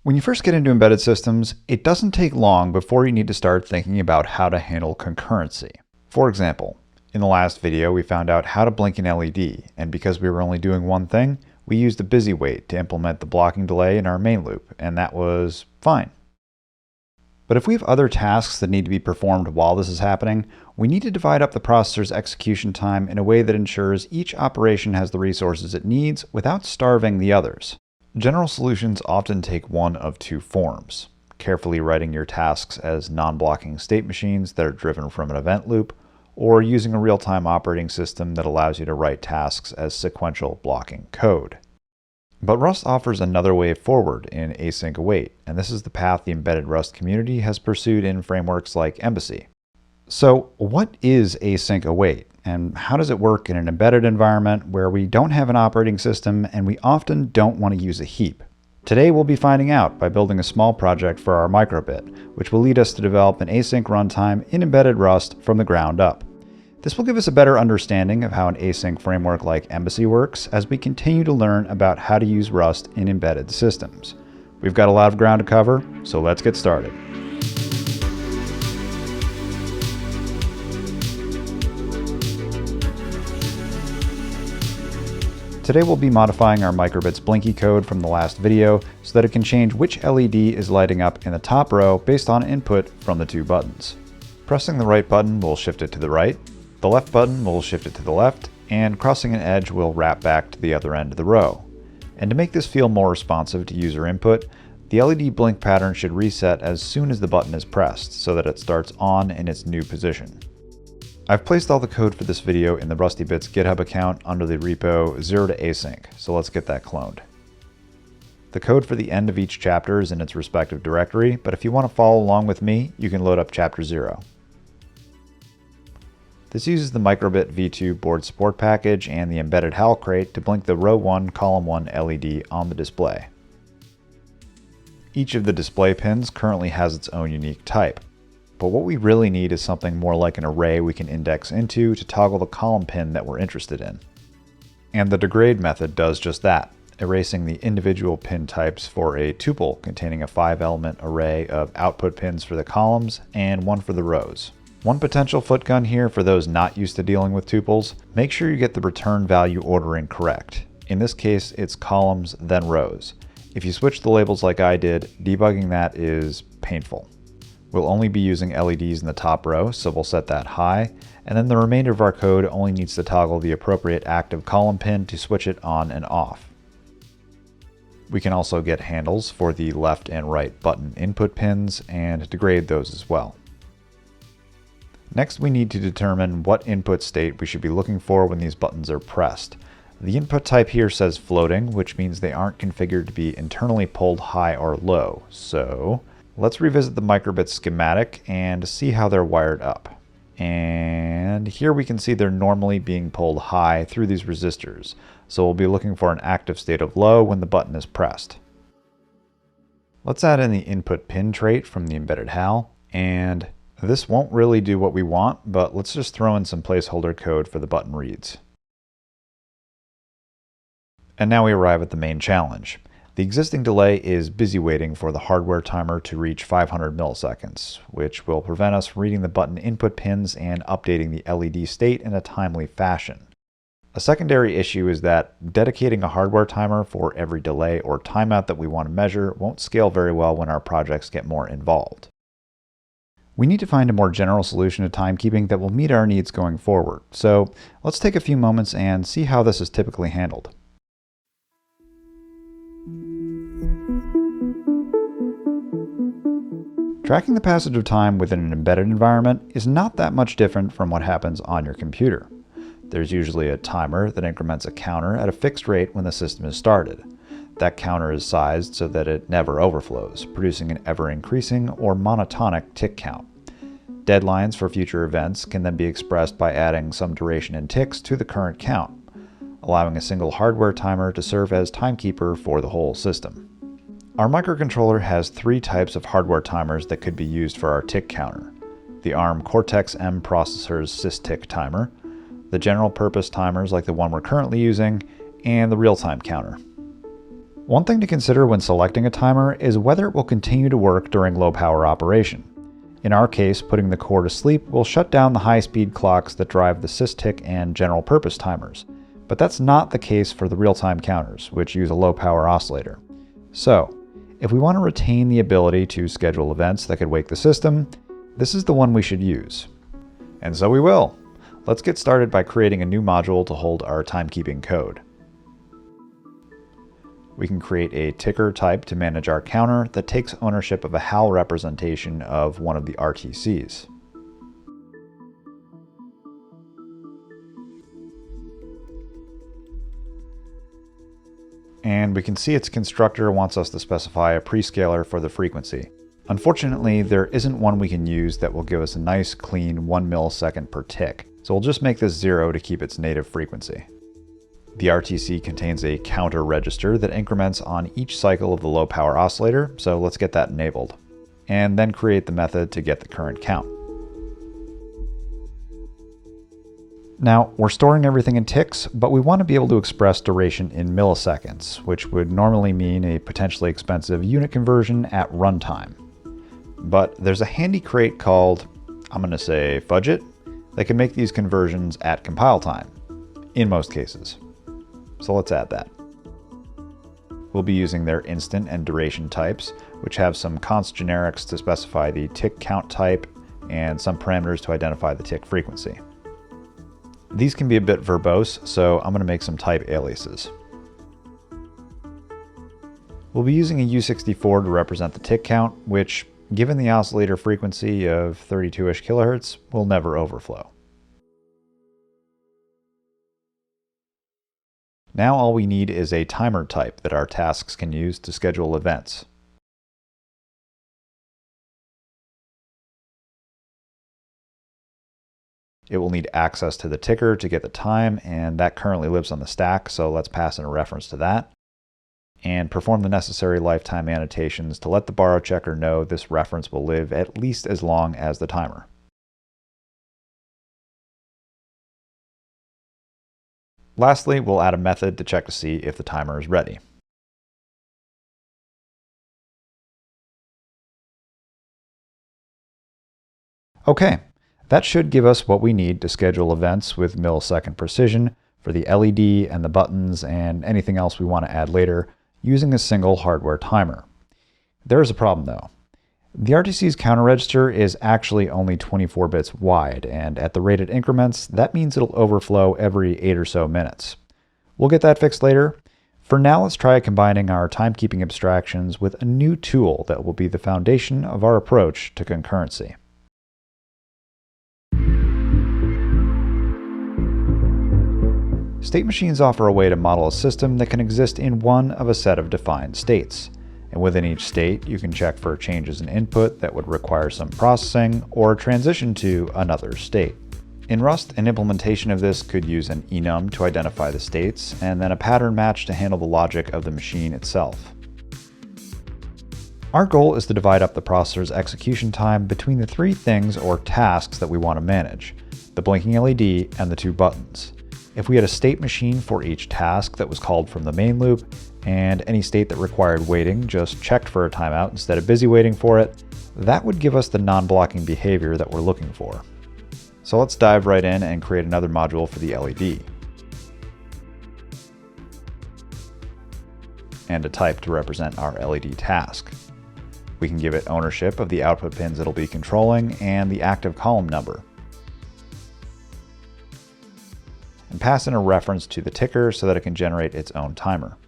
When you first get into embedded systems, it doesn't take long before you need to start thinking about how to handle concurrency. For example, in the last video we found out how to blink an LED, and because we were only doing one thing, we used a busy wait to implement the blocking delay in our main loop, and that was fine. But if we have other tasks that need to be performed while this is happening, we need to divide up the processor's execution time in a way that ensures each operation has the resources it needs without starving the others. General solutions often take one of two forms: carefully writing your tasks as non-blocking state machines that are driven from an event loop, or using a real-time operating system that allows you to write tasks as sequential blocking code. But Rust offers another way forward in async await, and this is the path the embedded Rust community has pursued in frameworks like Embassy. So what is async await, and how does it work in an embedded environment where we don't have an operating system and we often don't want to use a heap? Today we'll be finding out by building a small project for our microbit, which will lead us to develop an async runtime in embedded Rust from the ground up. This will give us a better understanding of how an async framework like Embassy works as we continue to learn about how to use Rust in embedded systems. We've got a lot of ground to cover, so let's get started. Today we'll be modifying our microbit's Blinky code from the last video so that it can change which LED is lighting up in the top row based on input from the two buttons. Pressing the right button will shift it to the right, the left button will shift it to the left, and crossing an edge will wrap back to the other end of the row. And to make this feel more responsive to user input, the LED blink pattern should reset as soon as the button is pressed so that it starts on in its new position. I've placed all the code for this video in the RustyBits GitHub account under the repo 0 to async, so let's get that cloned. The code for the end of each chapter is in its respective directory, but if you want to follow along with me, you can load up chapter 0. This uses the microbit v2 board support package and the embedded HAL crate to blink the row 1 column 1 LED on the display. Each of the display pins currently has its own unique type. But what we really need is something more like an array we can index into to toggle the column pin that we're interested in. And the degrade method does just that, erasing the individual pin types for a tuple containing a 5-element array of output pins for the columns and one for the rows. One potential footgun here for those not used to dealing with tuples: make sure you get the return value ordering correct. In this case, it's columns then rows. If you switch the labels like I did, debugging that is painful. We'll only be using LEDs in the top row, so we'll set that high, and then the remainder of our code only needs to toggle the appropriate active column pin to switch it on and off. We can also get handles for the left and right button input pins and degrade those as well. Next, we need to determine what input state we should be looking for when these buttons are pressed. The input type here says floating, which means they aren't configured to be internally pulled high or low, so let's revisit the microbit schematic and see how they're wired up. And here we can see they're normally being pulled high through these resistors, so we'll be looking for an active state of low when the button is pressed. Let's add in the input pin trait from the embedded HAL, and this won't really do what we want, but let's just throw in some placeholder code for the button reads. And now we arrive at the main challenge. The existing delay is busy waiting for the hardware timer to reach 500 milliseconds, which will prevent us from reading the button input pins and updating the LED state in a timely fashion. A secondary issue is that dedicating a hardware timer for every delay or timeout that we want to measure won't scale very well when our projects get more involved. We need to find a more general solution to timekeeping that will meet our needs going forward, so let's take a few moments and see how this is typically handled. Tracking the passage of time within an embedded environment is not that much different from what happens on your computer. There's usually a timer that increments a counter at a fixed rate when the system is started. That counter is sized so that it never overflows, producing an ever-increasing or monotonic tick count. Deadlines for future events can then be expressed by adding some duration in ticks to the current count, allowing a single hardware timer to serve as timekeeper for the whole system. Our microcontroller has 3 types of hardware timers that could be used for our tick counter: the ARM Cortex-M processor's sysTick timer, the general purpose timers like the one we're currently using, and the real-time counter. One thing to consider when selecting a timer is whether it will continue to work during low power operation. In our case, putting the core to sleep will shut down the high-speed clocks that drive the sys-tick and general-purpose timers, but that's not the case for the real-time counters, which use a low-power oscillator. So, if we want to retain the ability to schedule events that could wake the system, this is the one we should use. And so we will. Let's get started by creating a new module to hold our timekeeping code. We can create a ticker type to manage our counter that takes ownership of a HAL representation of one of the RTCs. And we can see its constructor wants us to specify a prescaler for the frequency. Unfortunately, there isn't one we can use that will give us a nice clean 1 millisecond per tick, so we'll just make this 0 to keep its native frequency. The RTC contains a counter register that increments on each cycle of the low power oscillator, so let's get that enabled. And then create the method to get the current count. Now, we're storing everything in ticks, but we want to be able to express duration in milliseconds, which would normally mean a potentially expensive unit conversion at runtime. But there's a handy crate called, I'm going to say Fudget, that can make these conversions at compile time, in most cases. So let's add that. We'll be using their instant and duration types, which have some const generics to specify the tick count type and some parameters to identify the tick frequency. These can be a bit verbose, so I'm going to make some type aliases. We'll be using a U64 to represent the tick count, which, given the oscillator frequency of 32-ish kHz, will never overflow. Now all we need is a timer type that our tasks can use to schedule events. It will need access to the ticker to get the time, and that currently lives on the stack, so let's pass in a reference to that. And perform the necessary lifetime annotations to let the borrow checker know this reference will live at least as long as the timer. Lastly, we'll add a method to check to see if the timer is ready. Okay, that should give us what we need to schedule events with millisecond precision for the LED and the buttons and anything else we want to add later using a single hardware timer. There is a problem though. The RTC's counter register is actually only 24 bits wide, and at the rate it increments, that means it'll overflow every 8 or so minutes. We'll get that fixed later. For now, let's try combining our timekeeping abstractions with a new tool that will be the foundation of our approach to concurrency. State machines offer a way to model a system that can exist in one of a set of defined states. And within each state, you can check for changes in input that would require some processing or transition to another state. In Rust, an implementation of this could use an enum to identify the states, and then a pattern match to handle the logic of the machine itself. Our goal is to divide up the processor's execution time between the three things or tasks that we want to manage: the blinking LED and the two buttons. If we had a state machine for each task that was called from the main loop, and any state that required waiting just checked for a timeout instead of busy waiting for it, that would give us the non-blocking behavior that we're looking for. So let's dive right in and create another module for the LED. And a type to represent our LED task. We can give it ownership of the output pins it'll be controlling and the active column number. And pass in a reference to the ticker so that it can generate its own timer.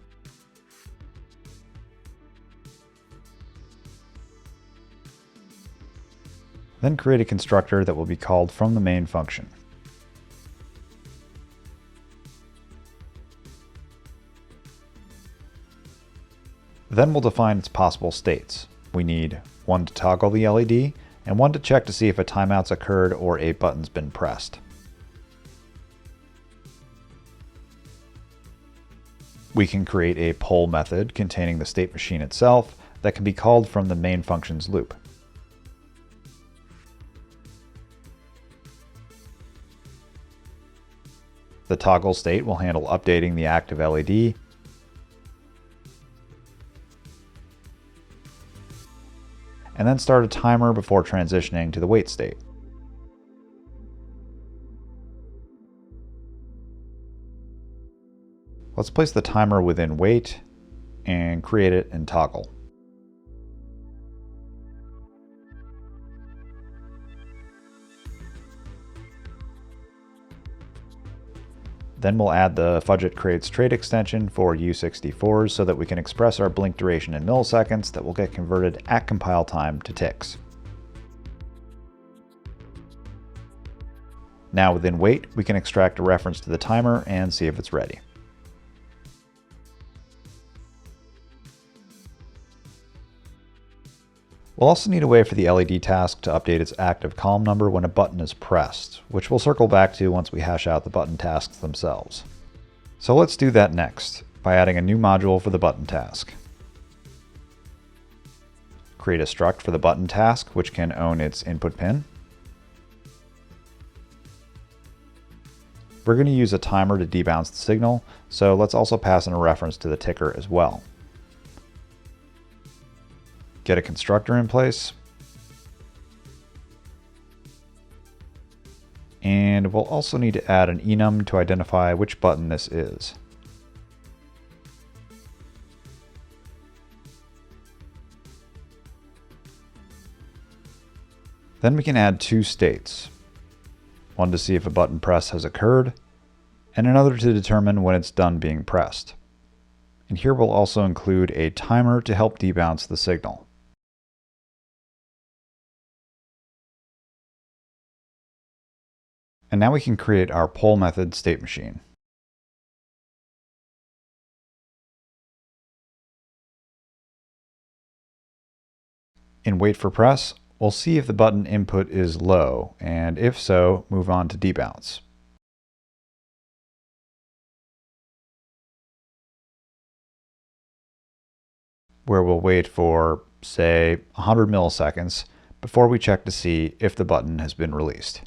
Then create a constructor that will be called from the main function. Then we'll define its possible states. We need one to toggle the LED and one to check to see if a timeout's occurred or a button's been pressed. We can create a poll method containing the state machine itself that can be called from the main function's loop. The toggle state will handle updating the active LED, and then start a timer before transitioning to the wait state. Let's place the timer within wait and create it in toggle. Then we'll add the fudget creates trait extension for U64s so that we can express our blink duration in milliseconds that will get converted at compile time to ticks. Now within wait, we can extract a reference to the timer and see if it's ready. We'll also need a way for the LED task to update its active column number when a button is pressed, which we'll circle back to once we hash out the button tasks themselves. So let's do that next, by adding a new module for the button task. Create a struct for the button task, which can own its input pin. We're going to use a timer to debounce the signal, so let's also pass in a reference to the ticker as well. Get a constructor in place. And we'll also need to add an enum to identify which button this is. Then we can add two states. One to see if a button press has occurred, and another to determine when it's done being pressed. And here we'll also include a timer to help debounce the signal. And now we can create our poll method state machine. In wait for press, we'll see if the button input is low, and if so, move on to debounce. Where we'll wait for, say, 100 milliseconds before we check to see if the button has been released.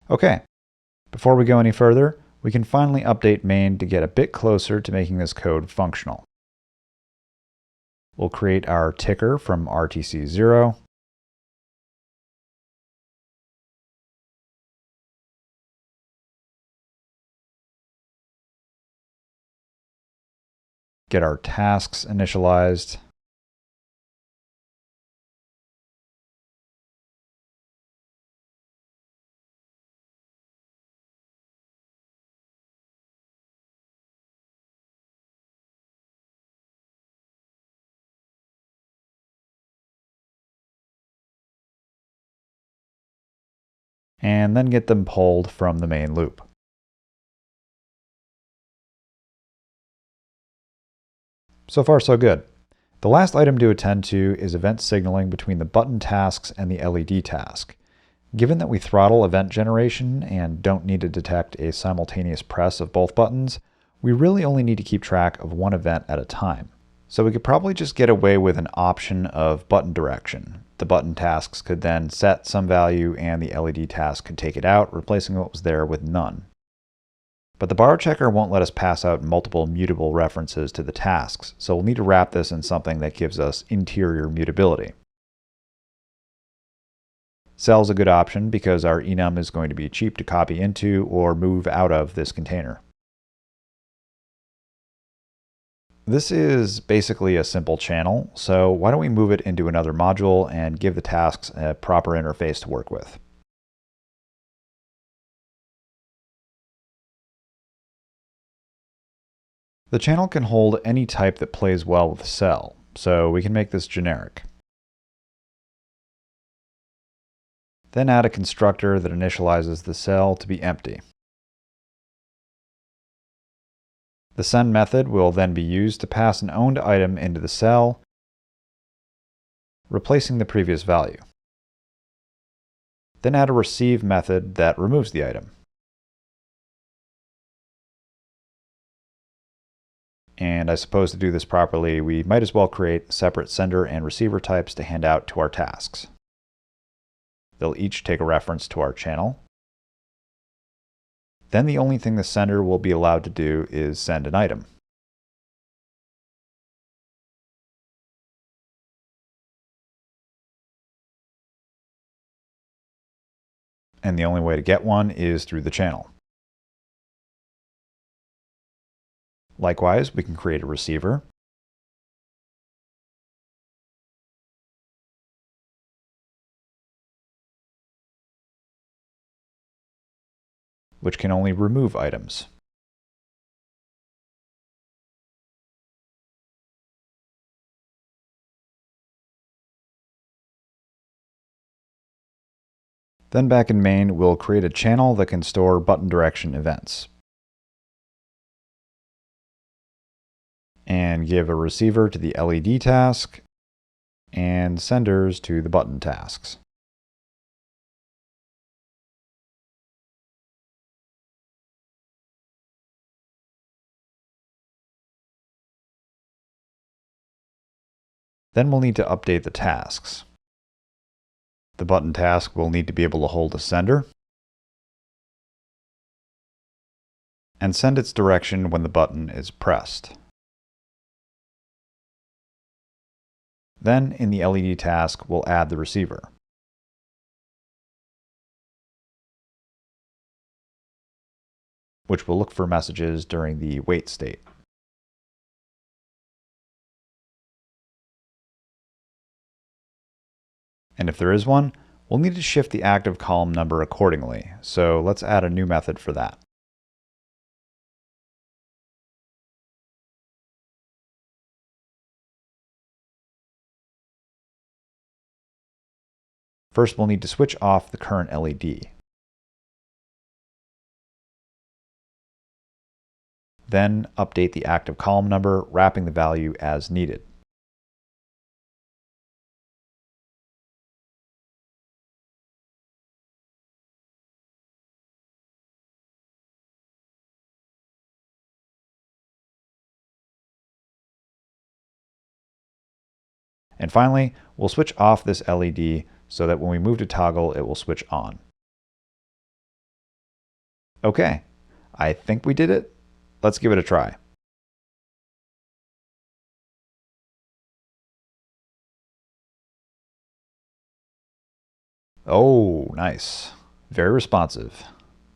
Okay, before we go any further, we can finally update main to get a bit closer to making this code functional. We'll create our ticker from RTC0. Get our tasks initialized. And then get them pulled from the main loop. So far, so good. The last item to attend to is event signaling between the button tasks and the LED task. Given that we throttle event generation and don't need to detect a simultaneous press of both buttons, we really only need to keep track of one event at a time. So we could probably just get away with an option of button direction. The button tasks could then set some value and the LED task could take it out, replacing what was there with none. But the borrow checker won't let us pass out multiple mutable references to the tasks, so we'll need to wrap this in something that gives us interior mutability. Cell is a good option because our enum is going to be cheap to copy into or move out of this container. This is basically a simple channel, so why don't we move it into another module and give the tasks a proper interface to work with. The channel can hold any type that plays well with cell, so we can make this generic. Then add a constructor that initializes the cell to be empty. The send method will then be used to pass an owned item into the cell, replacing the previous value. Then add a receive method that removes the item. And I suppose to do this properly, we might as well create separate sender and receiver types to hand out to our tasks. They'll each take a reference to our channel. Then the only thing the sender will be allowed to do is send an item. And the only way to get one is through the channel. Likewise, we can create a receiver. Which can only remove items. Then back in main, we'll create a channel that can store button direction events. And give a receiver to the LED task and senders to the button tasks. Then we'll need to update the tasks. The button task will need to be able to hold a sender and send its direction when the button is pressed. Then in the LED task, we'll add the receiver. Which will look for messages during the wait state. And if there is one, we'll need to shift the active column number accordingly, so let's add a new method for that. First, we'll need to switch off the current LED. Then update the active column number, wrapping the value as needed. And finally, we'll switch off this LED so that when we move to toggle, it will switch on. Okay, I think we did it. Let's give it a try. Oh, nice. Very responsive.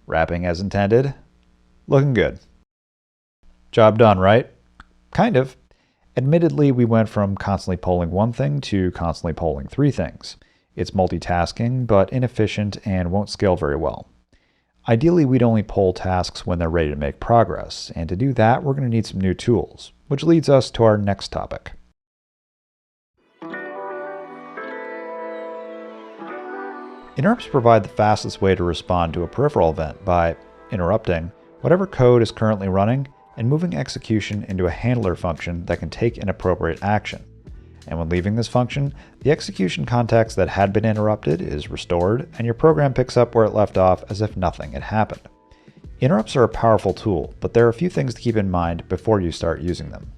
Wrapping as intended. Looking good. Job done, right? Kind of. Admittedly, we went from constantly polling one thing to constantly polling three things. It's multitasking, but inefficient and won't scale very well. Ideally, we'd only poll tasks when they're ready to make progress, and to do that, we're going to need some new tools, which leads us to our next topic. Interrupts provide the fastest way to respond to a peripheral event by interrupting whatever code is currently running and moving execution into a handler function that can take an appropriate action. And when leaving this function, the execution context that had been interrupted is restored, and your program picks up where it left off as if nothing had happened. Interrupts are a powerful tool, but there are a few things to keep in mind before you start using them.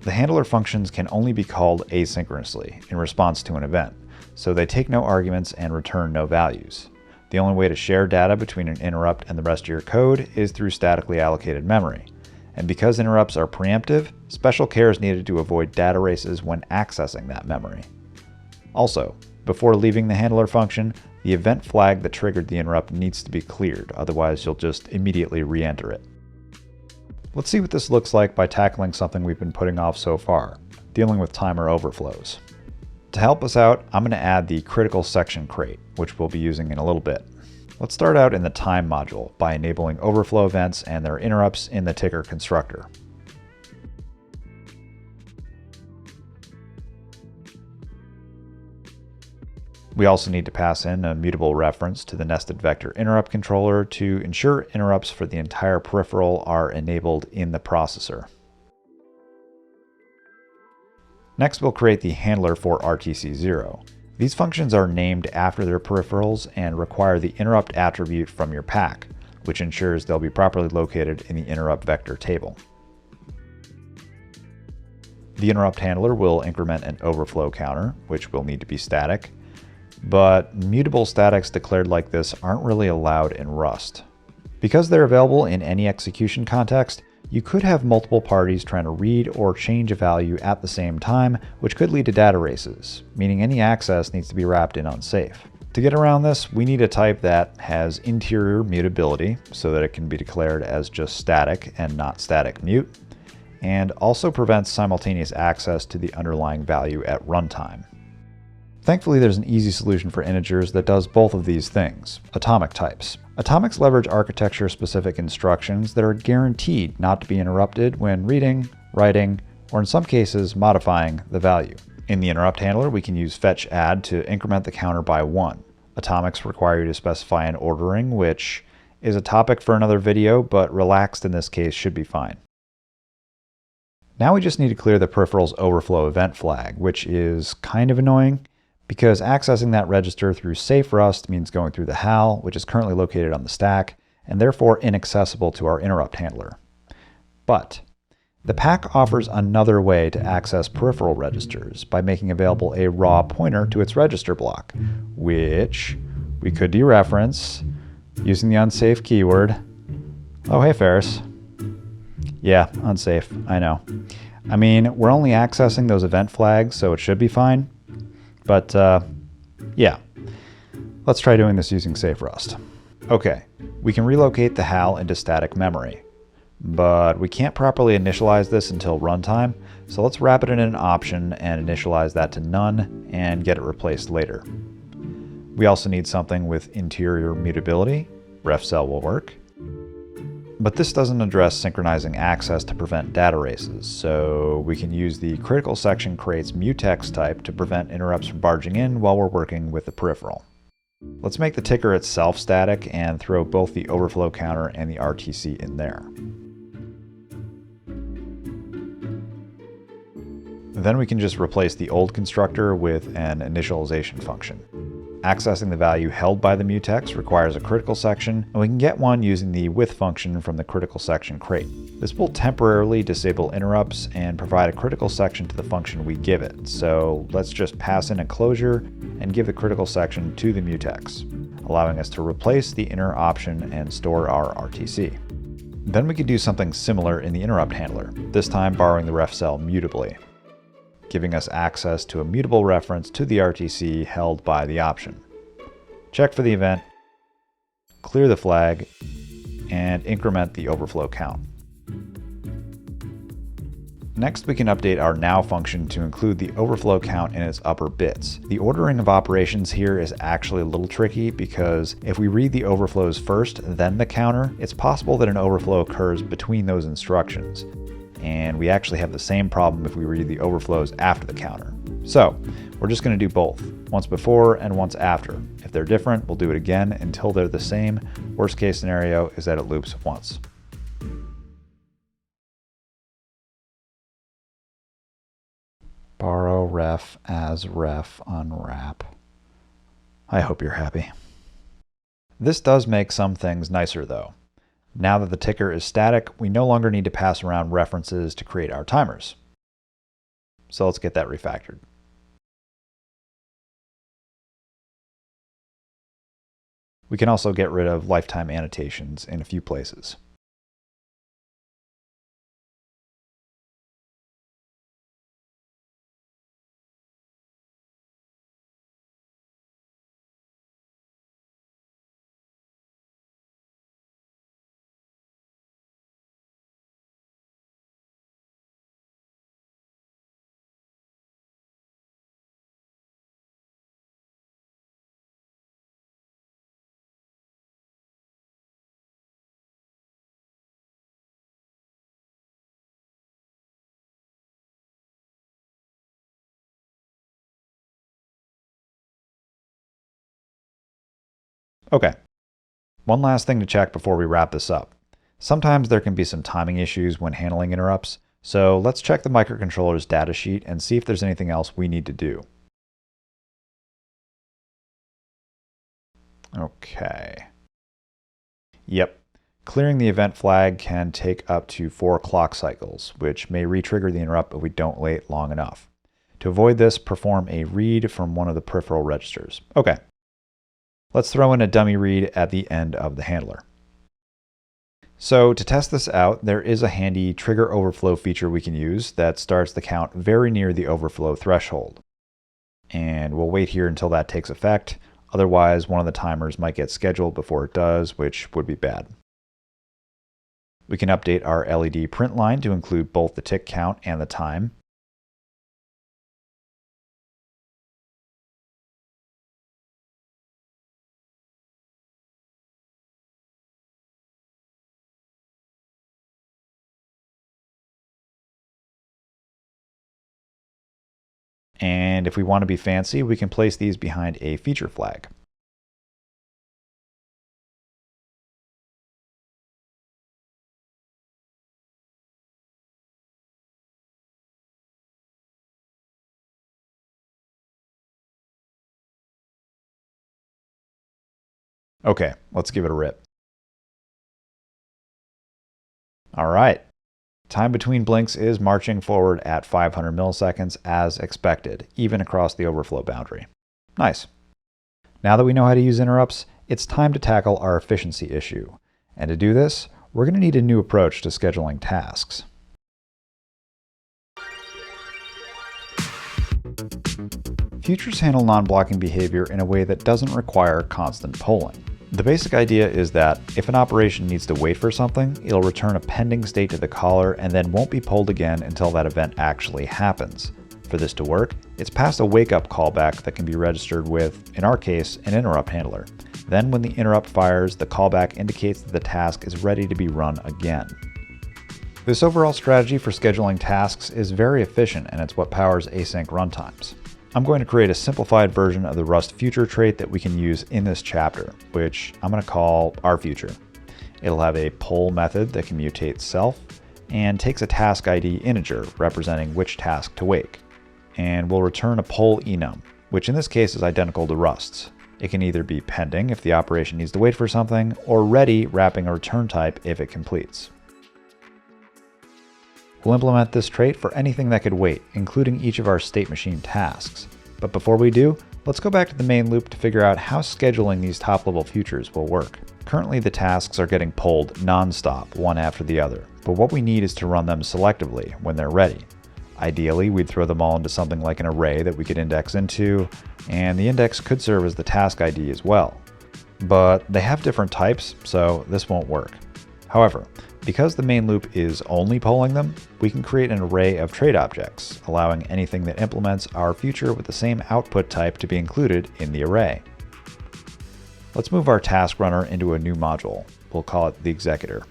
The handler functions can only be called asynchronously in response to an event, so they take no arguments and return no values. The only way to share data between an interrupt and the rest of your code is through statically allocated memory. And because interrupts are preemptive, special care is needed to avoid data races when accessing that memory. Also, before leaving the handler function, the event flag that triggered the interrupt needs to be cleared, otherwise you'll just immediately re-enter it. Let's see what this looks like by tackling something we've been putting off so far, dealing with timer overflows. To help us out, I'm going to add the critical section crate, which we'll be using in a little bit. Let's start out in the time module by enabling overflow events and their interrupts in the ticker constructor. We also need to pass in a mutable reference to the nested vector interrupt controller to ensure interrupts for the entire peripheral are enabled in the processor. Next, we'll create the handler for RTC0. These functions are named after their peripherals and require the interrupt attribute from your pack, which ensures they'll be properly located in the interrupt vector table. The interrupt handler will increment an overflow counter, which will need to be static. but mutable statics declared like this aren't really allowed in Rust. Because they're available in any execution context, you could have multiple parties trying to read or change a value at the same time, which could lead to data races, meaning any access needs to be wrapped in unsafe. To get around this, we need a type that has interior mutability, so that it can be declared as just static and not static mute, and also prevents simultaneous access to the underlying value at runtime. Thankfully, there's an easy solution for integers that does both of these things: atomic types. Atomics leverage architecture-specific instructions that are guaranteed not to be interrupted when reading, writing, or in some cases, modifying the value. In the interrupt handler, we can use fetch add to increment the counter by 1. Atomics require you to specify an ordering, which is a topic for another video, but relaxed in this case should be fine. Now we just need to clear the peripheral's overflow event flag, which is kind of annoying, because accessing that register through safe Rust means going through the HAL, which is currently located on the stack, and therefore inaccessible to our interrupt handler. But the pack offers another way to access peripheral registers by making available a raw pointer to its register block, which we could dereference using the unsafe keyword. Oh, hey, Ferris. Yeah, unsafe, I know. I mean, we're only accessing those event flags, so it should be fine. But yeah, let's try doing this using safe Rust. Okay, we can relocate the HAL into static memory, but we can't properly initialize this until runtime, so let's wrap it in an option and initialize that to none and get it replaced later. We also need something with interior mutability. refcell will work. But this doesn't address synchronizing access to prevent data races, so we can use the critical section creates mutex type to prevent interrupts from barging in while we're working with the peripheral. Let's make the ticker itself static and throw both the overflow counter and the RTC in there. Then we can just replace the old constructor with an initialization function. Accessing the value held by the mutex requires a critical section, and we can get one using the with function from the critical section crate. This will temporarily disable interrupts and provide a critical section to the function we give it, so let's just pass in a closure and give the critical section to the mutex, allowing us to replace the inner option and store our RTC. Then we can do something similar in the interrupt handler, this time borrowing the refcell mutably, giving us access to a mutable reference to the RTC held by the option. Check for the event, clear the flag, and increment the overflow count. Next, we can update our now function to include the overflow count in its upper bits. The ordering of operations here is actually a little tricky because if we read the overflows first, then the counter, it's possible that an overflow occurs between those instructions. And we actually have the same problem if we read the overflows after the counter. So we're just going to do both, once before and once after. If they're different, we'll do it again until they're the same. Worst case scenario is that it loops once. Borrow ref as ref unwrap. I hope you're happy. This does make some things nicer though. Now that the ticker is static, we no longer need to pass around references to create our timers. So let's get that refactored. We can also get rid of lifetime annotations in a few places. Okay, one last thing to check before we wrap this up. Sometimes there can be some timing issues when handling interrupts, so let's check the microcontroller's datasheet and see if there's anything else we need to do. Okay. Yep. Clearing the event flag can take up to 4 clock cycles, which may re-trigger the interrupt if we don't wait long enough. To avoid this, perform a read from one of the peripheral registers. Okay. Let's throw in a dummy read at the end of the handler. So to test this out, there is a handy trigger overflow feature we can use that starts the count very near the overflow threshold. And we'll wait here until that takes effect. Otherwise, one of the timers might get scheduled before it does, which would be bad. We can update our LED print line to include both the tick count and the time. And if we want to be fancy, we can place these behind a feature flag. Okay, let's give it a rip. All right. Time between blinks is marching forward at 500 milliseconds as expected, even across the overflow boundary. Nice. Now that we know how to use interrupts, it's time to tackle our efficiency issue. And to do this, we're going to need a new approach to scheduling tasks. Futures handle non-blocking behavior in a way that doesn't require constant polling. The basic idea is that if an operation needs to wait for something, it'll return a pending state to the caller and then won't be polled again until that event actually happens. For this to work, it's passed a wake-up callback that can be registered with, in our case, an interrupt handler. Then when the interrupt fires, the callback indicates that the task is ready to be run again. This overall strategy for scheduling tasks is very efficient, and it's what powers async runtimes. I'm going to create a simplified version of the Rust future trait that we can use in this chapter, which I'm going to call rFuture. It'll have a poll method that can mutate self and takes a task ID integer representing which task to wake. And we'll return a poll enum, which in this case is identical to Rust's. It can either be pending if the operation needs to wait for something, or ready wrapping a return type if it completes. We'll implement this trait for anything that could wait, including each of our state machine tasks. But before we do, let's go back to the main loop to figure out how scheduling these top-level futures will work. Currently, the tasks are getting polled non-stop, one after the other, but what we need is to run them selectively when they're ready. Ideally, we'd throw them all into something like an array that we could index into, and the index could serve as the task ID as well. But they have different types, so this won't work. However, because the main loop is only polling them, we can create an array of trait objects, allowing anything that implements our future with the same output type to be included in the array. Let's move our task runner into a new module. We'll call it the executor.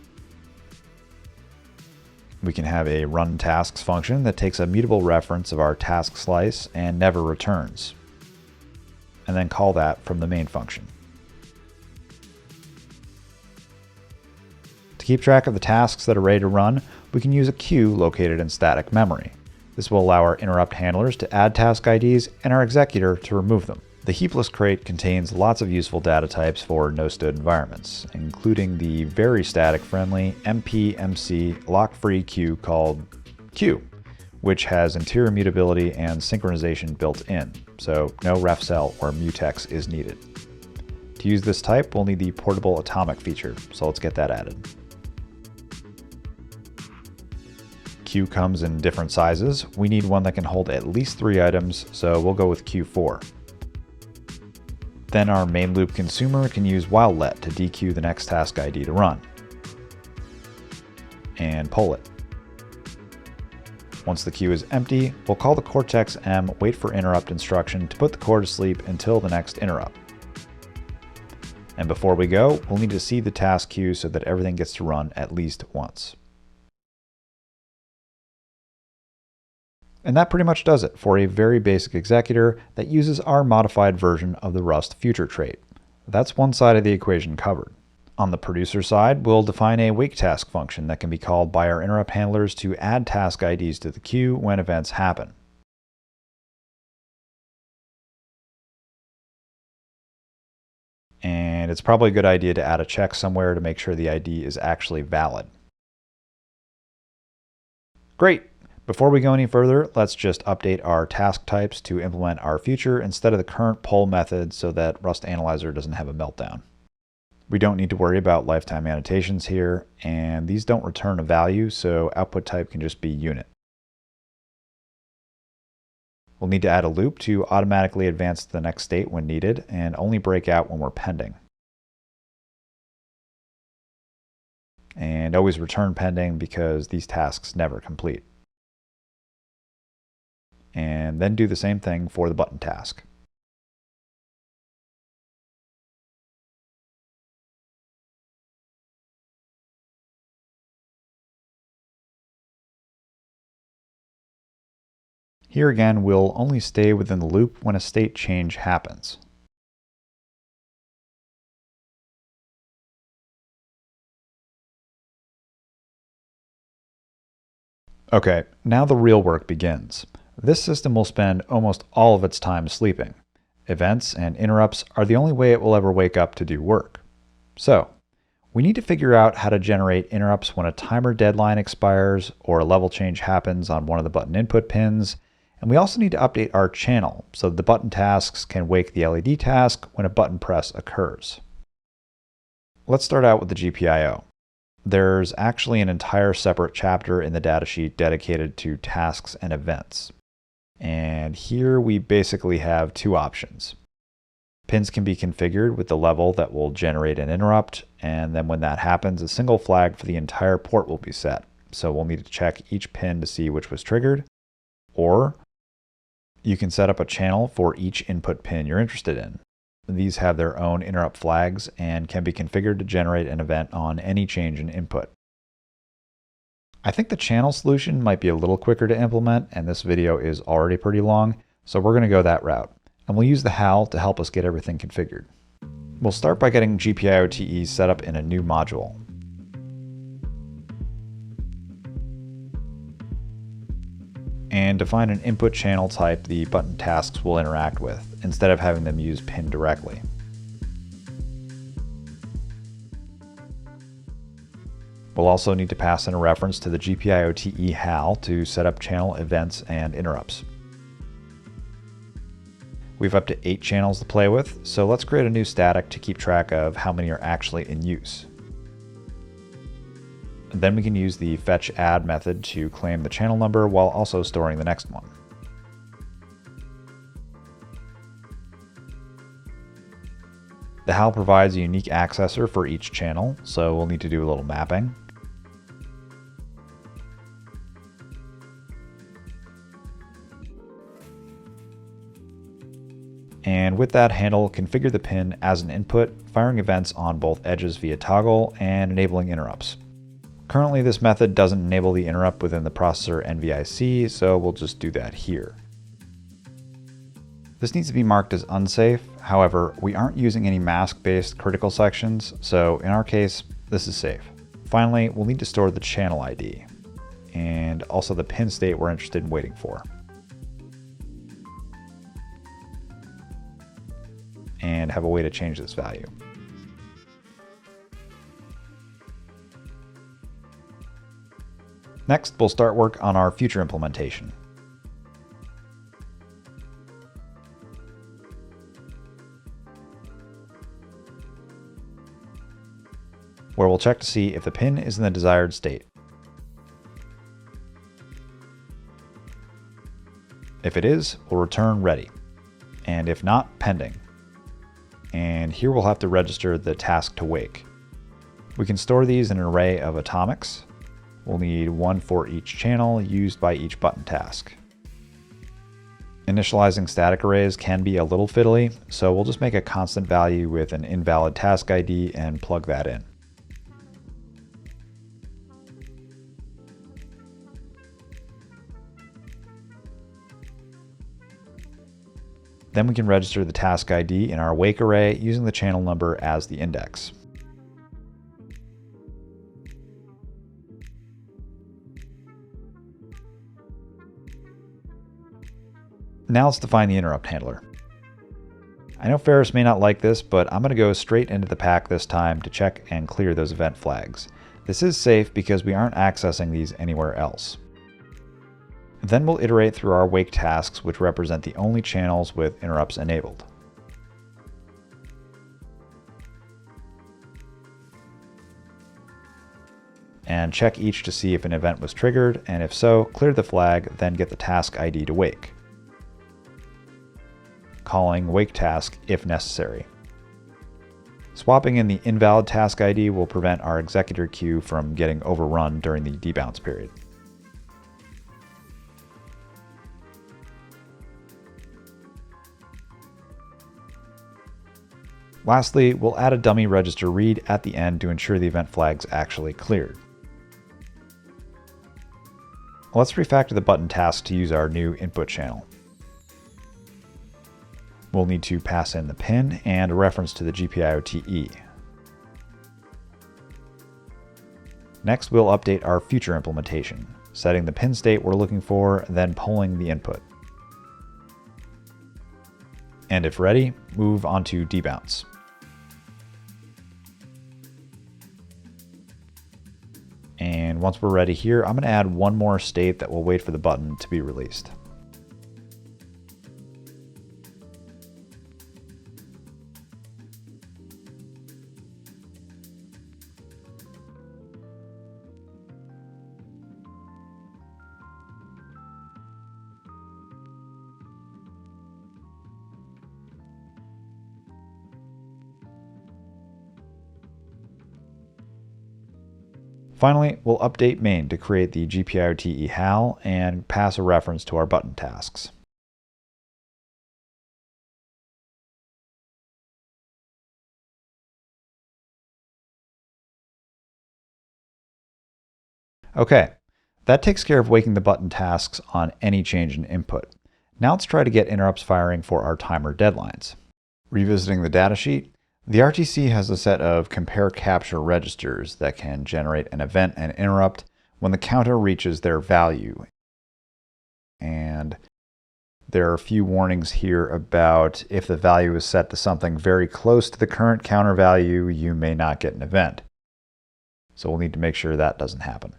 We can have a run tasks function that takes a mutable reference of our task slice and never returns, and then call that from the main function. To keep track of the tasks that are ready to run, we can use a queue located in static memory. This will allow our interrupt handlers to add task IDs and our executor to remove them. The heapless crate contains lots of useful data types for no-std environments, including the very static-friendly MP-MC lock-free queue called queue, which has interior mutability and synchronization built in, so no refcell or mutex is needed. To use this type, we'll need the portable atomic feature, so let's get that added. Queue comes in different sizes. We need one that can hold at least 3 items, so we'll go with Q4. Then our main loop consumer can use while-let to dequeue the next task ID to run, and poll it. Once the queue is empty, we'll call the Cortex-M wait for interrupt instruction to put the core to sleep until the next interrupt. And before we go, we'll need to seed the task queue so that everything gets to run at least once. And that pretty much does it for a very basic executor that uses our modified version of the Rust future trait. That's one side of the equation covered. On the producer side, we'll define a wake task function that can be called by our interrupt handlers to add task IDs to the queue when events happen. And it's probably a good idea to add a check somewhere to make sure the ID is actually valid. Great! Before we go any further, let's just update our task types to implement our future instead of the current poll method so that Rust Analyzer doesn't have a meltdown. We don't need to worry about lifetime annotations here, and these don't return a value, so output type can just be unit. We'll need to add a loop to automatically advance to the next state when needed, and only break out when we're pending. And always return pending because these tasks never complete. And then do the same thing for the button task. Here again, we'll only stay within the loop when a state change happens. Okay, now the real work begins. This system will spend almost all of its time sleeping. Events and interrupts are the only way it will ever wake up to do work. So, we need to figure out how to generate interrupts when a timer deadline expires or a level change happens on one of the button input pins, and we also need to update our channel so that the button tasks can wake the LED task when a button press occurs. Let's start out with the GPIO. There's actually an entire separate chapter in the datasheet dedicated to tasks and events. And here we basically have two options. Pins can be configured with the level that will generate an interrupt, and then when that happens, a single flag for the entire port will be set. So we'll need to check each pin to see which was triggered. Or you can set up a channel for each input pin you're interested in. These have their own interrupt flags and can be configured to generate an event on any change in input. I think the channel solution might be a little quicker to implement, and this video is already pretty long, so we're going to go that route. And we'll use the HAL to help us get everything configured. We'll start by getting GPIO-TE set up in a new module. And define an input channel type the button tasks will interact with, instead of having them use pin directly. We'll also need to pass in a reference to the GPIO-TE HAL to set up channel events and interrupts. We've up to 8 channels to play with, so let's create a new static to keep track of how many are actually in use. Then we can use the fetch_add method to claim the channel number while also storing the next one. The HAL provides a unique accessor for each channel, so we'll need to do a little mapping. And with that handle, configure the pin as an input, firing events on both edges via toggle and enabling interrupts. Currently, this method doesn't enable the interrupt within the processor NVIC, so we'll just do that here. This needs to be marked as unsafe. However, we aren't using any mask-based critical sections, so in our case, this is safe. Finally, we'll need to store the channel ID and also the pin state we're interested in waiting for. And have a way to change this value. Next, we'll start work on our future implementation. Where we'll check to see if the pin is in the desired state. If it is, we'll return ready, and if not, pending. And here we'll have to register the task to wake. We can store these in an array of atomics. We'll need one for each channel used by each button task. Initializing static arrays can be a little fiddly, so we'll just make a constant value with an invalid task ID and plug that in. Then we can register the task ID in our wake array using the channel number as the index. Now let's define the interrupt handler. I know Ferris may not like this, but I'm going to go straight into the pack this time to check and clear those event flags. This is safe because we aren't accessing these anywhere else. Then we'll iterate through our wake tasks, which represent the only channels with interrupts enabled. And check each to see if an event was triggered, and if so, clear the flag, then get the task ID to wake, calling wake task if necessary. Swapping in the invalid task ID will prevent our executor queue from getting overrun during the debounce period. Lastly, we'll add a dummy register read at the end to ensure the event flag's actually cleared. Let's refactor the button task to use our new input channel. We'll need to pass in the pin and a reference to the GPIO-TE. Next, we'll update our future implementation, setting the pin state we're looking for, then polling the input. And if ready, move on to debounce. And once we're ready here, I'm going to add one more state that will wait for the button to be released. Finally, we'll update main to create the GPIO-TE HAL and pass a reference to our button tasks. Okay, that takes care of waking the button tasks on any change in input. Now let's try to get interrupts firing for our timer deadlines. Revisiting the datasheet, the RTC has a set of compare capture registers that can generate an event and interrupt when the counter reaches their value. And there are a few warnings here about if the value is set to something very close to the current counter value, you may not get an event. So we'll need to make sure that doesn't happen.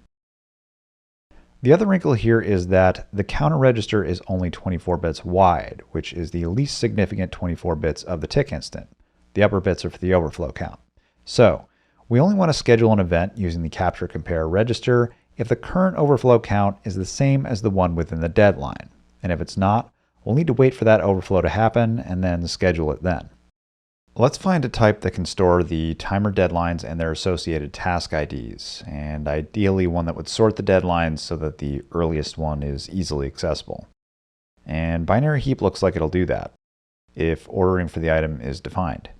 The other wrinkle here is that the counter register is only 24 bits wide, which is the least significant 24 bits of the tick instant. The upper bits are for the overflow count. So we only want to schedule an event using the capture compare register if the current overflow count is the same as the one within the deadline. And if it's not, we'll need to wait for that overflow to happen and then schedule it then. Let's find a type that can store the timer deadlines and their associated task IDs, and ideally one that would sort the deadlines so that the earliest one is easily accessible. And binary heap looks like it'll do that, if ordering for the item is defined.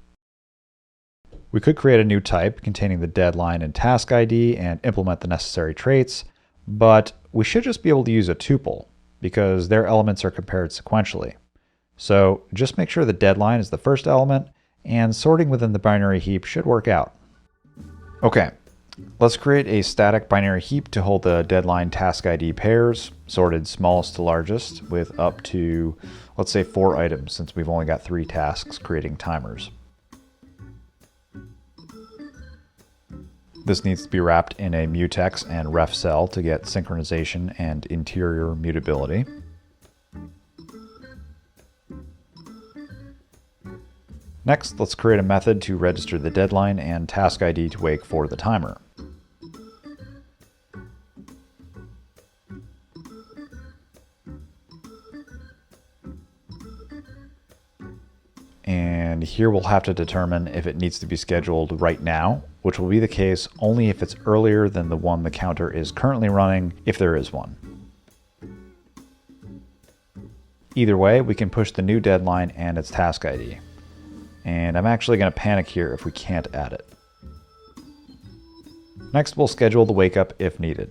We could create a new type containing the deadline and task ID and implement the necessary traits, but we should just be able to use a tuple because their elements are compared sequentially. So just make sure the deadline is the first element, and sorting within the binary heap should work out. Okay, let's create a static binary heap to hold the deadline task ID pairs, sorted smallest to largest, with up to, let's say, 4 items since we've only got 3 tasks creating timers. This needs to be wrapped in a mutex and ref cell to get synchronization and interior mutability. Next, let's create a method to register the deadline and task ID to wake for the timer. And here we'll have to determine if it needs to be scheduled right now, which will be the case only if it's earlier than the one the counter is currently running, if there is one. Either way, we can push the new deadline and its task ID. And I'm actually going to panic here if we can't add it. Next, we'll schedule the wake up if needed.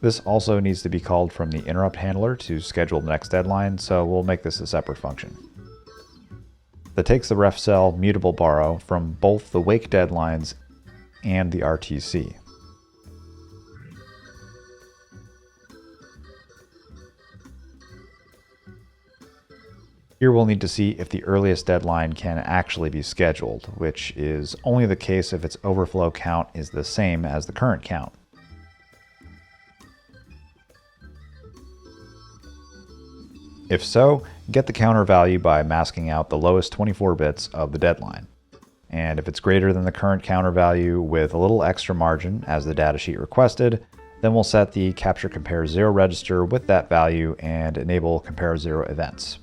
This also needs to be called from the interrupt handler to schedule the next deadline, so we'll make this a separate function that takes the ref cell mutable borrow from both the wake deadlines and the RTC. Here we'll need to see if the earliest deadline can actually be scheduled, which is only the case if its overflow count is the same as the current count. If so, get the counter value by masking out the lowest 24 bits of the deadline. And if it's greater than the current counter value with a little extra margin as the datasheet requested, then we'll set the capture compare 0 register with that value and enable compare 0 events.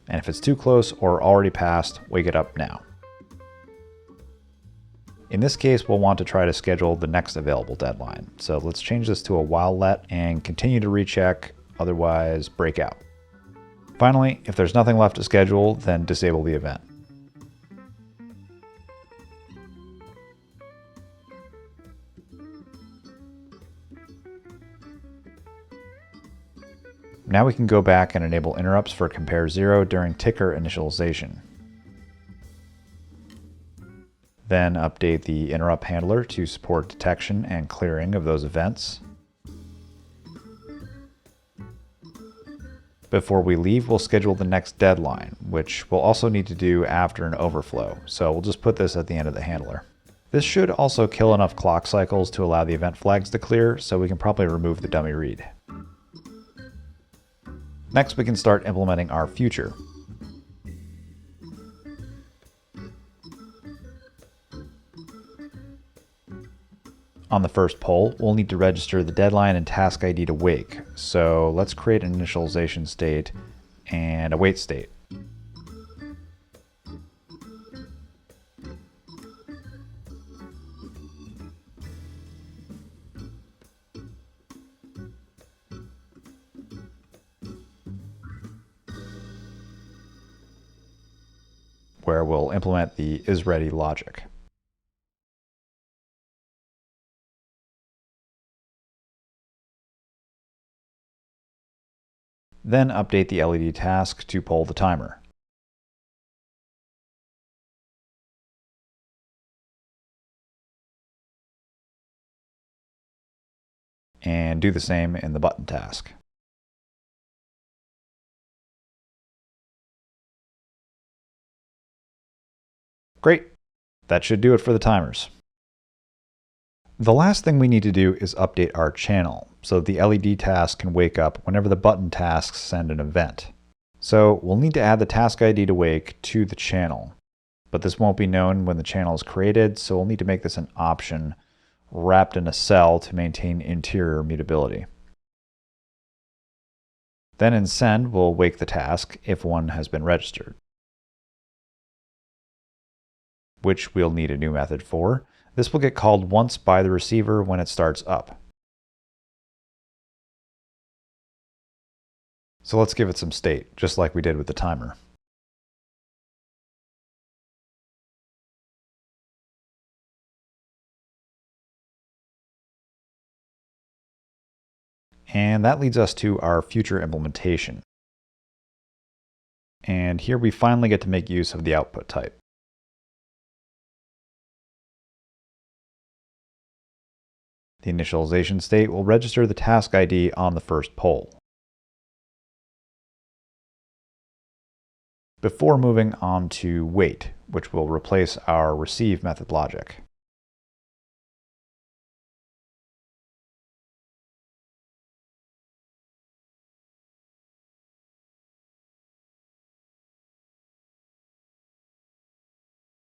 And if it's too close or already passed, wake it up now. In this case, we'll want to try to schedule the next available deadline. So let's change this to a while let and continue to recheck, otherwise break out. Finally, if there's nothing left to schedule, then disable the event. Now we can go back and enable interrupts for compare 0 during ticker initialization. Then update the interrupt handler to support detection and clearing of those events. Before we leave, we'll schedule the next deadline, which we'll also need to do after an overflow, so we'll just put this at the end of the handler. This should also kill enough clock cycles to allow the event flags to clear, so we can probably remove the dummy read. Next, we can start implementing our future. On the first poll, we'll need to register the deadline and task ID to wake. So let's create an initialization state and a wait state. Where we'll implement the isReady logic. Then update the LED task to poll the timer. And do the same in the button task. Great. That should do it for the timers. The last thing we need to do is update our channel so the LED task can wake up whenever the button tasks send an event. So we'll need to add the task ID to wake to the channel, but this won't be known when the channel is created, so we'll need to make this an option wrapped in a cell to maintain interior mutability. Then in send, we'll wake the task if one has been registered, which we'll need a new method for. This will get called once by the receiver when it starts up. So let's give it some state, just like we did with the timer. And that leads us to our future implementation. And here we finally get to make use of the output type. The initialization state will register the task ID on the first poll. Before moving on to wait, which will replace our receive method logic.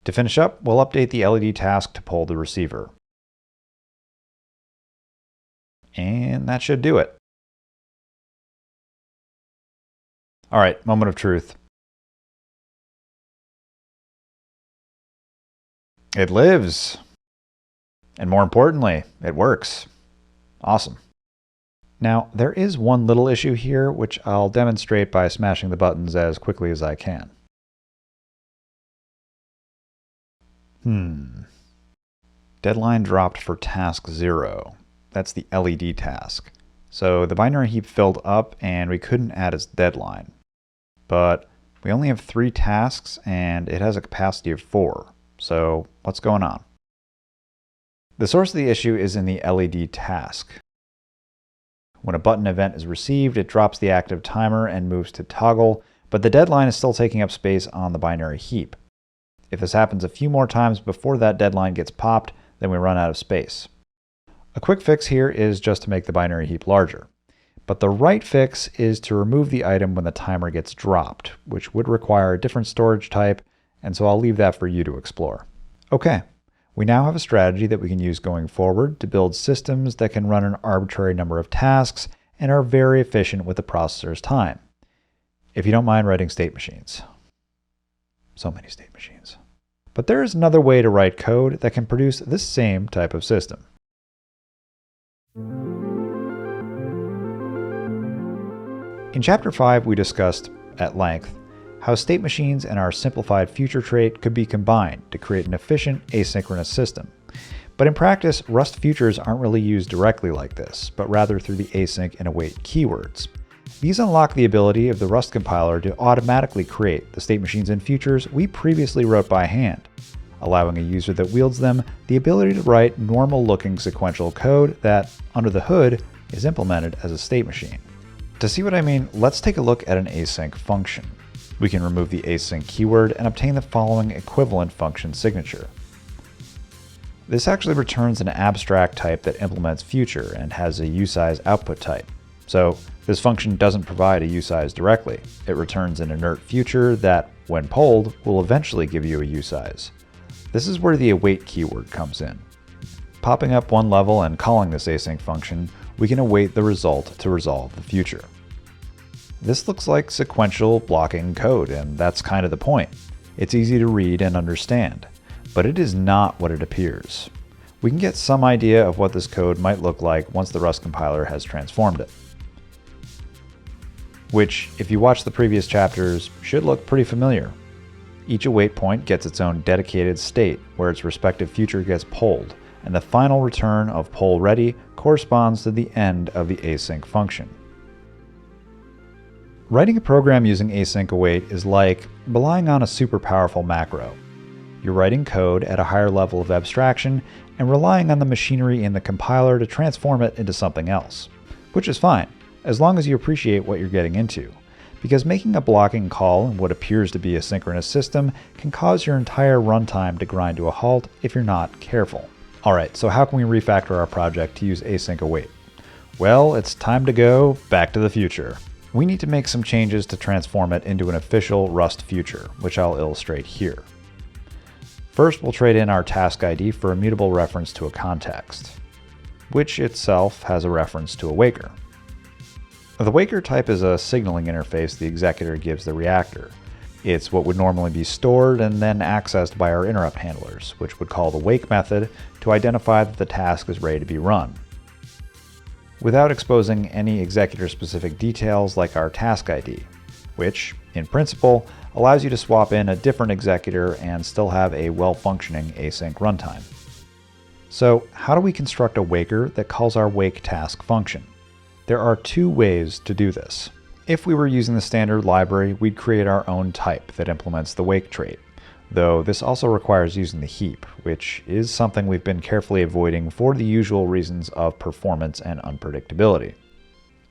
To finish up, we'll update the LED task to poll the receiver. And that should do it. All right, moment of truth. It lives. And more importantly, it works. Awesome. Now, there is one little issue here, which I'll demonstrate by smashing the buttons as quickly as I can. Deadline dropped for task 0. That's the LED task. So the binary heap filled up and we couldn't add its deadline. But we only have 3 tasks and it has a capacity of 4. So what's going on? The source of the issue is in the LED task. When a button event is received, it drops the active timer and moves to toggle, but the deadline is still taking up space on the binary heap. If this happens a few more times before that deadline gets popped, then we run out of space. A quick fix here is just to make the binary heap larger. But the right fix is to remove the item when the timer gets dropped, which would require a different storage type, and so I'll leave that for you to explore. Okay, we now have a strategy that we can use going forward to build systems that can run an arbitrary number of tasks and are very efficient with the processor's time. If you don't mind writing state machines. So many state machines. But there is another way to write code that can produce this same type of system. In Chapter 5, we discussed, at length, how state machines and our simplified future trait could be combined to create an efficient asynchronous system. But in practice, Rust futures aren't really used directly like this, but rather through the async and await keywords. These unlock the ability of the Rust compiler to automatically create the state machines and futures we previously wrote by hand, allowing a user that wields them the ability to write normal-looking sequential code that, under the hood, is implemented as a state machine. To see what I mean, let's take a look at an async function. We can remove the async keyword and obtain the following equivalent function signature. This actually returns an abstract type that implements future and has a usize output type. So this function doesn't provide a usize directly. It returns an inert future that, when polled, will eventually give you a usize. This is where the await keyword comes in. Popping up one level and calling this async function, we can await the result to resolve the future. This looks like sequential blocking code, and that's kind of the point. It's easy to read and understand, but it is not what it appears. We can get some idea of what this code might look like once the Rust compiler has transformed it. Which, if you watch the previous chapters, should look pretty familiar. Each await point gets its own dedicated state, where its respective future gets polled, and the final return of poll ready corresponds to the end of the async function. Writing a program using async await is like relying on a super powerful macro. You're writing code at a higher level of abstraction and relying on the machinery in the compiler to transform it into something else, which is fine, as long as you appreciate what you're getting into, because making a blocking call in what appears to be a synchronous system can cause your entire runtime to grind to a halt if you're not careful. Alright, so how can we refactor our project to use async await? Well, it's time to go back to the future. We need to make some changes to transform it into an official Rust future, which I'll illustrate here. First, we'll trade in our task ID for a mutable reference to a context, which itself has a reference to a waker. The waker type is a signaling interface the executor gives the reactor. It's what would normally be stored and then accessed by our interrupt handlers, which would call the wake method to identify that the task is ready to be run. Without exposing any executor-specific details like our task ID, which, in principle, allows you to swap in a different executor and still have a well-functioning async runtime. So, how do we construct a waker that calls our wake task function? There are two ways to do this. If we were using the standard library, we'd create our own type that implements the wake trait, though this also requires using the heap, which is something we've been carefully avoiding for the usual reasons of performance and unpredictability.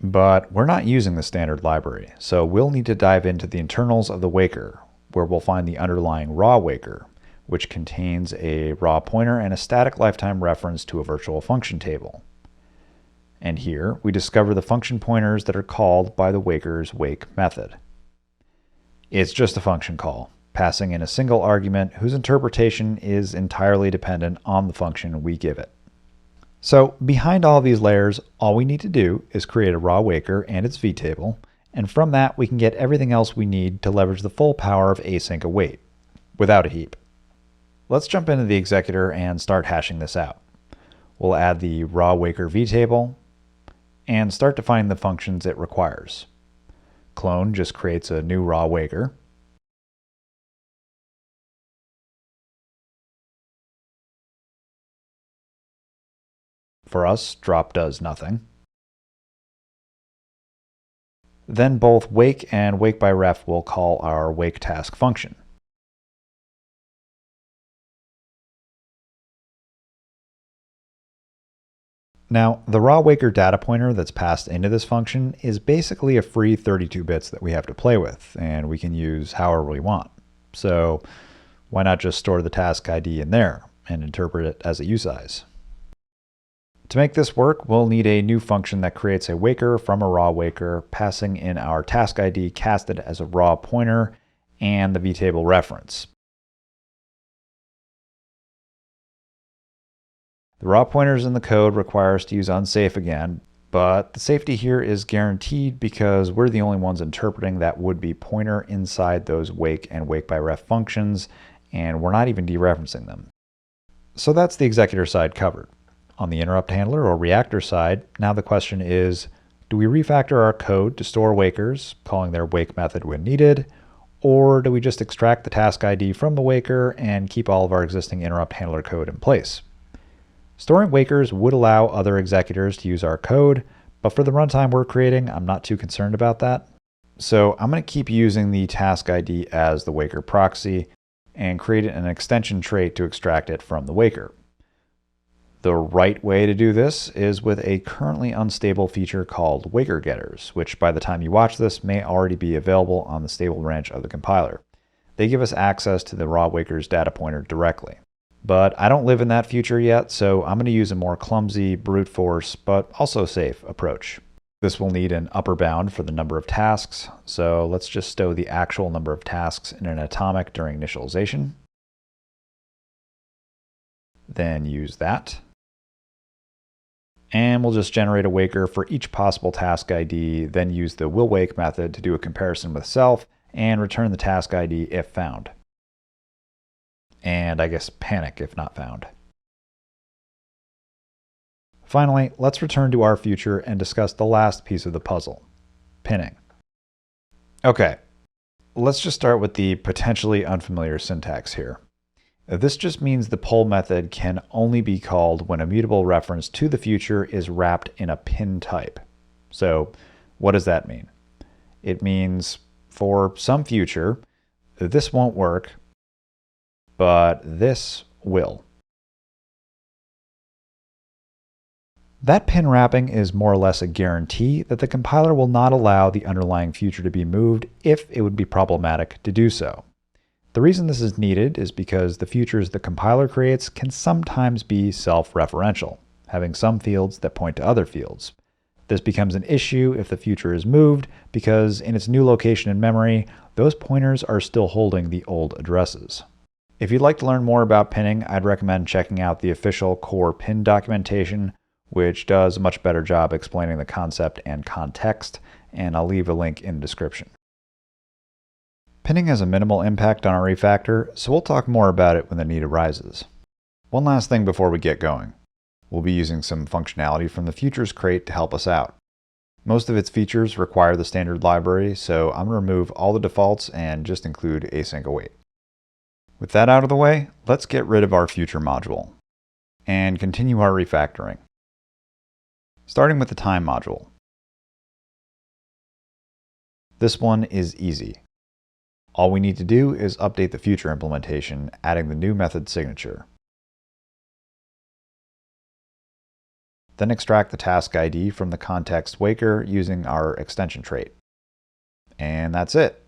But we're not using the standard library, so we'll need to dive into the internals of the waker, where we'll find the underlying raw waker, which contains a raw pointer and a static lifetime reference to a virtual function table. And here we discover the function pointers that are called by the waker's wake method. It's just a function call, passing in a single argument whose interpretation is entirely dependent on the function we give it. So behind all of these layers, all we need to do is create a raw waker and its vtable, and from that we can get everything else we need to leverage the full power of async await, without a heap. Let's jump into the executor and start hashing this out. We'll add the raw waker vtable, and start defining the functions it requires. Clone just creates a new raw waker. For us, drop does nothing. Then both wake and wake by ref will call our wake task function. Now, the raw waker data pointer that's passed into this function is basically a free 32 bits that we have to play with, and we can use however we want. So why not just store the task ID in there and interpret it as a usize? To make this work, we'll need a new function that creates a waker from a raw waker, passing in our task ID casted as a raw pointer and the vtable reference. The raw pointers in the code require us to use unsafe again, but the safety here is guaranteed because we're the only ones interpreting that would-be pointer inside those wake and wake-by-ref functions, and we're not even dereferencing them. So that's the executor side covered. On the interrupt handler or reactor side, now the question is, do we refactor our code to store wakers, calling their wake method when needed, or do we just extract the task ID from the waker and keep all of our existing interrupt handler code in place? Storing wakers would allow other executors to use our code, but for the runtime we're creating, I'm not too concerned about that. So I'm going to keep using the task ID as the waker proxy and create an extension trait to extract it from the waker. The right way to do this is with a currently unstable feature called waker getters, which by the time you watch this may already be available on the stable branch of the compiler. They give us access to the raw wakers data pointer directly. But I don't live in that future yet, so I'm going to use a more clumsy, brute force, but also safe approach. This will need an upper bound for the number of tasks, so let's just stow the actual number of tasks in an atomic during initialization. Then use that. And we'll just generate a waker for each possible task ID, then use the willWake method to do a comparison with self and return the task ID if found. And I guess panic if not found. Finally, let's return to our future and discuss the last piece of the puzzle, pinning. Okay, let's just start with the potentially unfamiliar syntax here. This just means the poll method can only be called when a mutable reference to the future is wrapped in a pin type. So what does that mean? It means for some future, this won't work, but this will. That pin wrapping is more or less a guarantee that the compiler will not allow the underlying future to be moved if it would be problematic to do so. The reason this is needed is because the futures the compiler creates can sometimes be self-referential, having some fields that point to other fields. This becomes an issue if the future is moved because in its new location in memory, those pointers are still holding the old addresses. If you'd like to learn more about pinning, I'd recommend checking out the official core pin documentation, which does a much better job explaining the concept and context, and I'll leave a link in the description. Pinning has a minimal impact on our refactor, so we'll talk more about it when the need arises. One last thing before we get going. We'll be using some functionality from the Futures crate to help us out. Most of its features require the standard library, so I'm going to remove all the defaults and just include async await. With that out of the way, let's get rid of our future module and continue our refactoring. Starting with the time module. This one is easy. All we need to do is update the future implementation, adding the new method signature. Then extract the task ID from the context waker using our extension trait. And that's it.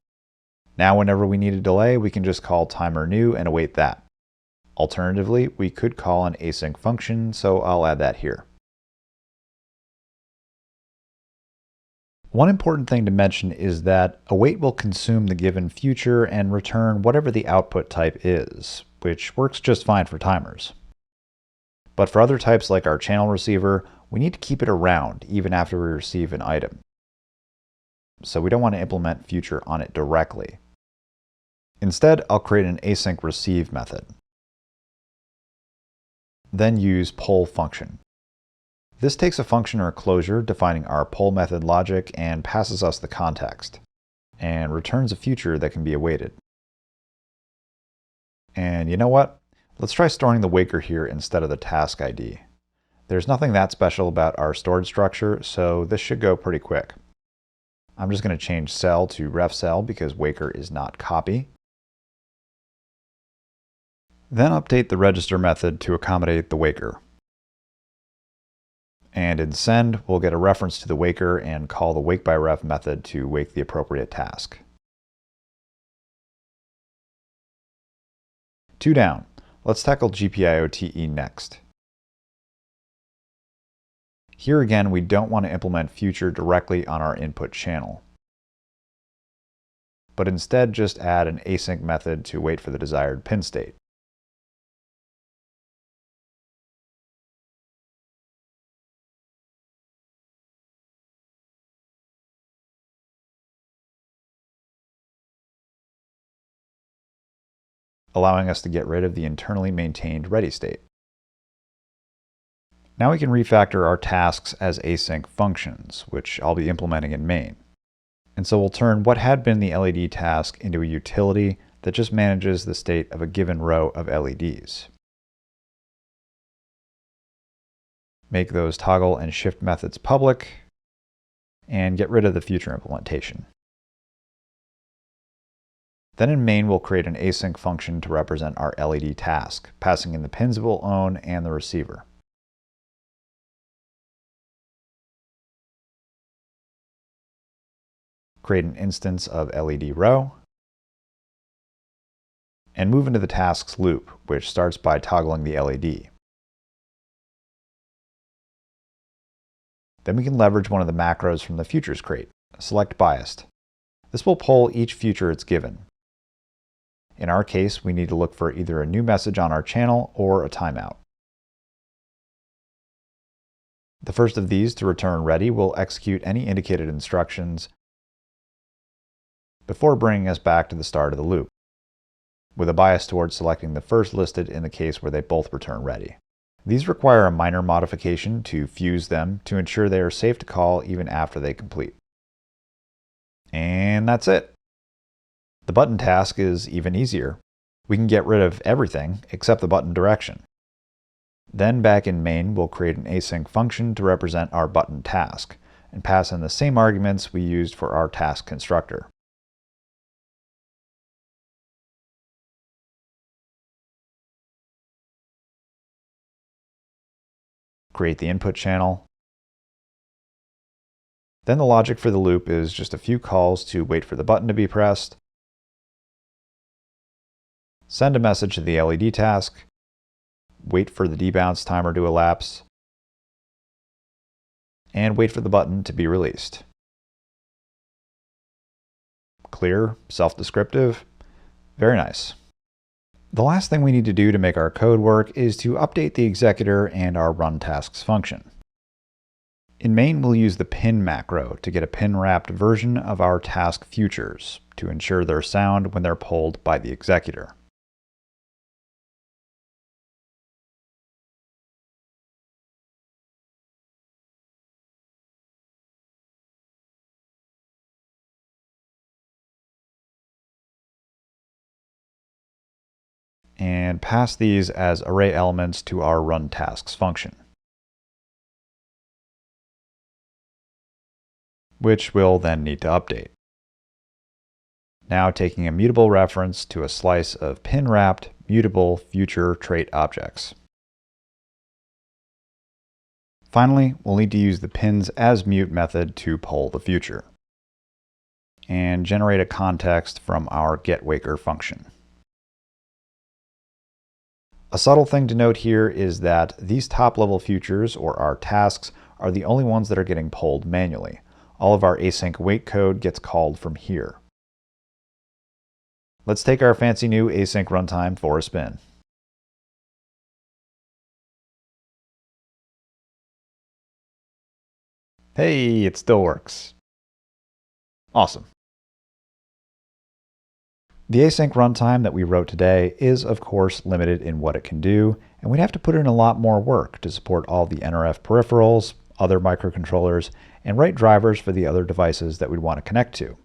Now whenever we need a delay, we can just call timer new and await that. Alternatively, we could call an async function, so I'll add that here. One important thing to mention is that await will consume the given future and return whatever the output type is, which works just fine for timers. But for other types like our channel receiver, we need to keep it around even after we receive an item. So we don't want to implement future on it directly. Instead, I'll create an async receive method. Then use poll function. This takes a function or a closure defining our poll method logic and passes us the context, and returns a future that can be awaited. And you know what? Let's try storing the waker here instead of the task ID. There's nothing that special about our stored structure, so this should go pretty quick. I'm just going to change cell to ref cell because waker is not copy. Then update the register method to accommodate the waker. And in send, we'll get a reference to the waker and call the wake-by-ref method to wake the appropriate task. 2 down. Let's tackle GPIOTE next. Here again, we don't want to implement future directly on our input channel, but instead just add an async method to wait for the desired pin state. Allowing us to get rid of the internally maintained ready state. Now we can refactor our tasks as async functions, which I'll be implementing in main. And so we'll turn what had been the LED task into a utility that just manages the state of a given row of LEDs. Make those toggle and shift methods public, and get rid of the future implementation. Then in main, we'll create an async function to represent our LED task, passing in the pins it will own and the receiver. Create an instance of LED row, and move into the tasks loop, which starts by toggling the LED. Then we can leverage one of the macros from the futures crate, select biased. This will poll each future it's given. In our case, we need to look for either a new message on our channel or a timeout. The first of these, to return ready, will execute any indicated instructions before bringing us back to the start of the loop, with a bias towards selecting the first listed in the case where they both return ready. These require a minor modification to fuse them to ensure they are safe to call even after they complete. And that's it. The button task is even easier. We can get rid of everything except the button direction. Then back in main, we'll create an async function to represent our button task and pass in the same arguments we used for our task constructor. Create the input channel. Then the logic for the loop is just a few calls to wait for the button to be pressed, send a message to the LED task, wait for the debounce timer to elapse, and wait for the button to be released. Clear, self-descriptive, very nice. The last thing we need to do to make our code work is to update the executor and our run tasks function. In main, we'll use the pin macro to get a pin-wrapped version of our task futures to ensure they're sound when they're polled by the executor. And pass these as array elements to our run tasks function, which we'll then need to update. Now taking a mutable reference to a slice of pin-wrapped, mutable future trait objects. Finally, we'll need to use the pins as mute method to poll the future, and generate a context from our getWaker function. A subtle thing to note here is that these top-level futures, or our tasks, are the only ones that are getting polled manually. All of our async wait code gets called from here. Let's take our fancy new async runtime for a spin. Hey, it still works. Awesome. The async runtime that we wrote today is, of course, limited in what it can do, and we'd have to put in a lot more work to support all the NRF peripherals, other microcontrollers, and write drivers for the other devices that we'd want to connect to.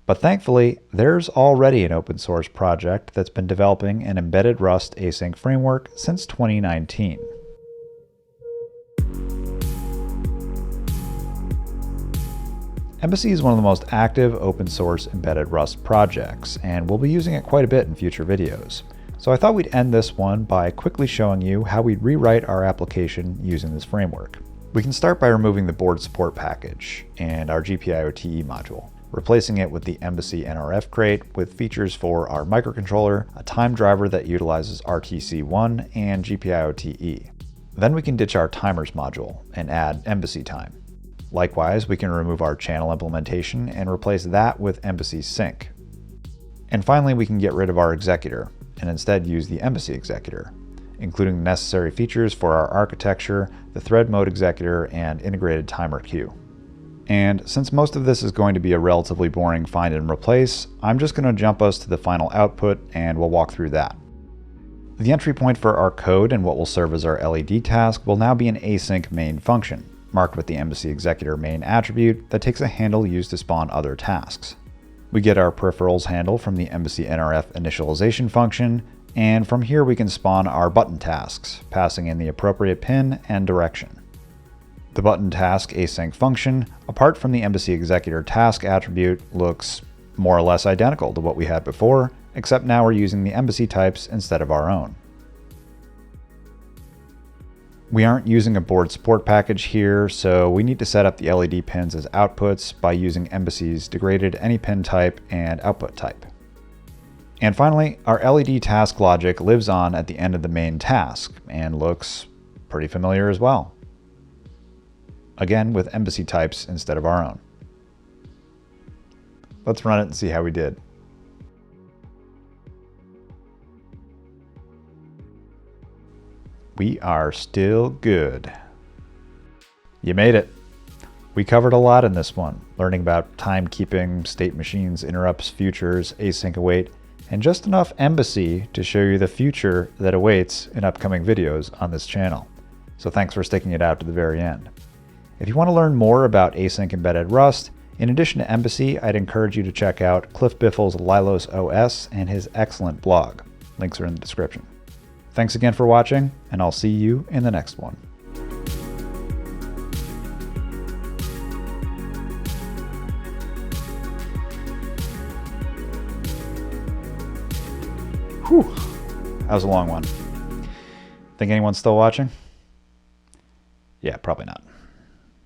But thankfully, there's already an open source project that's been developing an embedded Rust async framework since 2019. Embassy is one of the most active open source embedded Rust projects, and we'll be using it quite a bit in future videos. So I thought we'd end this one by quickly showing you how we'd rewrite our application using this framework. We can start by removing the board support package and our GPIO-TE module, replacing it with the Embassy NRF crate with features for our microcontroller, a time driver that utilizes RTC1 and GPIO-TE. Then we can ditch our timers module and add embassy time. Likewise, we can remove our channel implementation and replace that with embassy sync. And finally, we can get rid of our executor and instead use the embassy executor, including the necessary features for our architecture, the thread mode executor, and integrated timer queue. And since most of this is going to be a relatively boring find and replace, I'm just going to jump us to the final output and we'll walk through that. The entry point for our code and what will serve as our LED task will now be an async main function, marked with the embassy executor main attribute that takes a handle used to spawn other tasks. We get our peripherals handle from the embassy NRF initialization function, and from here we can spawn our button tasks, passing in the appropriate pin and direction. The button task async function, apart from the embassy executor task attribute, looks more or less identical to what we had before, except now we're using the embassy types instead of our own. We aren't using a board support package here, so we need to set up the LED pins as outputs by using embassy's degraded anyPin type and output type. And finally, our LED task logic lives on at the end of the main task and looks pretty familiar as well. Again, with embassy types instead of our own. Let's run it and see how we did. We are still good. You made it. We covered a lot in this one, learning about timekeeping, state machines, interrupts, futures, async await, and just enough embassy to show you the future that awaits in upcoming videos on this channel. So thanks for sticking it out to the very end. If you want to learn more about async embedded Rust, in addition to embassy, I'd encourage you to check out Cliff Biffle's Lilos OS and his excellent blog. Links are in the description. Thanks again for watching, and I'll see you in the next one. Whew, that was a long one. Think anyone's still watching? Yeah, probably not.